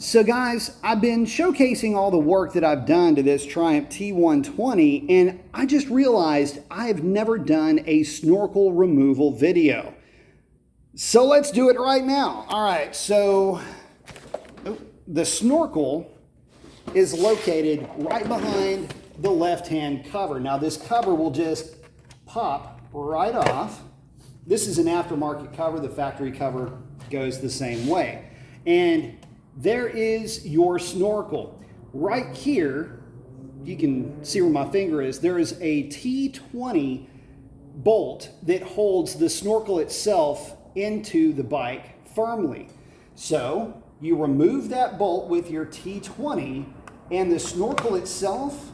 So guys, I've been showcasing all the work that I've done to this Triumph T120, and I just realized I have never done a snorkel removal video. So let's do it right now. All right, so the snorkel is located right behind the left-hand cover. Now this cover will just pop right off. This is an aftermarket cover. The factory cover goes the same way. And there is your snorkel. Right here, you can see where my finger is, there is a T20 bolt that holds the snorkel itself into the bike firmly. So you remove that bolt with your T20 and the snorkel itself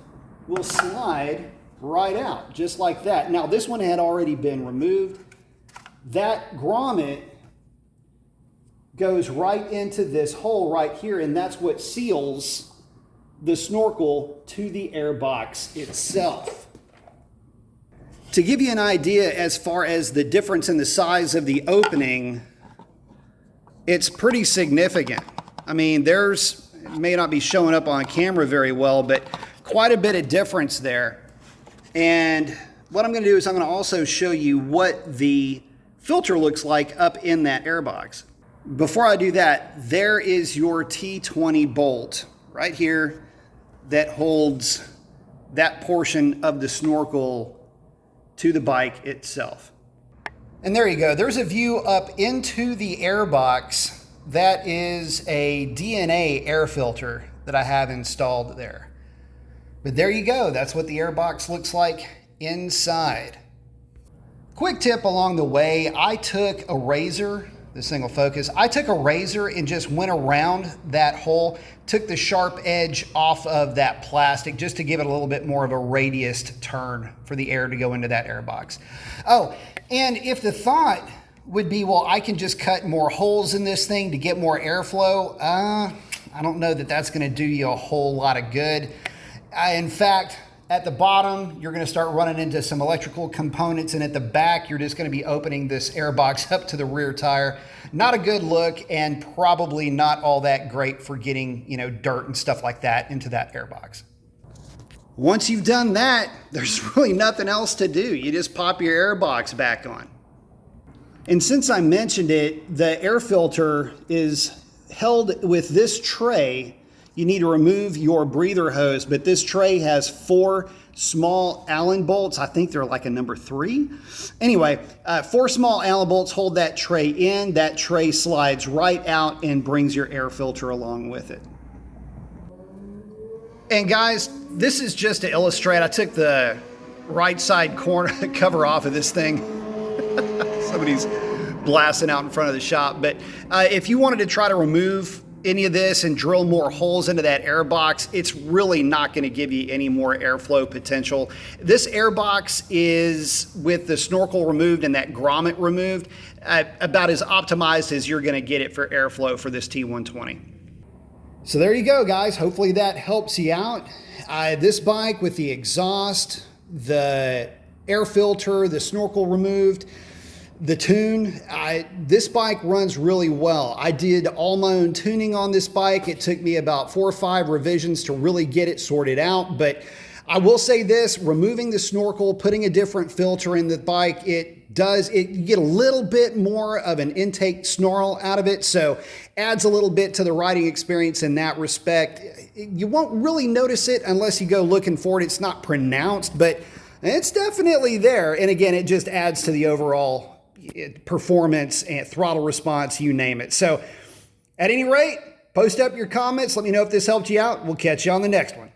will slide right out, just like that. Now this one had already been removed. That grommet goes right into this hole right here, and that's what seals the snorkel to the airbox itself. To give you an idea as far as the difference in the size of the opening, it's pretty significant. I mean, it may not be showing up on camera very well, but quite a bit of difference there. And what I'm going to do is I'm going to also show you what the filter looks like up in that airbox. Before I do that, there is your T20 bolt right here that holds that portion of the snorkel to the bike itself. And there you go. There's a view up into the airbox. That is a DNA air filter that I have installed there. But there you go. That's what the airbox looks like inside. Quick tip along the way, I took a razor. This thing will focus. I took a razor and just went around that hole, took the sharp edge off of that plastic just to give it a little bit more of a radiused turn for the air to go into that airbox. Oh, and if the thought would be, well, I can just cut more holes in this thing to get more airflow, I don't know that that's going to do you a whole lot of good. In fact, at the bottom, you're going to start running into some electrical components, and at the back, you're just going to be opening this airbox up to the rear tire. Not a good look, and probably not all that great for getting, dirt and stuff like that into that airbox. Once you've done that, there's really nothing else to do. You just pop your airbox back on. And since I mentioned it, the air filter is held with this tray. You need to remove your breather hose, but this tray has 4 small Allen bolts. I think they're like a number 3. Anyway, 4 small Allen bolts hold that tray in. That tray slides right out and brings your air filter along with it. And guys, this is just to illustrate. I took the right side corner cover off of this thing. Somebody's blasting out in front of the shop. But if you wanted to try to remove any of this and drill more holes into that airbox, it's really not going to give you any more airflow potential. This airbox is, with the snorkel removed and that grommet removed, about as optimized as you're going to get it for airflow for this T120. So there you go, guys. Hopefully that helps you out. This bike with the exhaust, the air filter, the snorkel removed, the tune, this bike runs really well. I did all my own tuning on this bike. It took me about 4 or 5 revisions to really get it sorted out. But I will say this, removing the snorkel, putting a different filter in the bike, you get a little bit more of an intake snarl out of it. So adds a little bit to the riding experience in that respect. You won't really notice it unless you go looking for it. It's not pronounced, but it's definitely there. And again, it just adds to the overall performance and throttle response, you name it. So at any rate, post up your comments. Let me know if this helped you out. We'll catch you on the next one.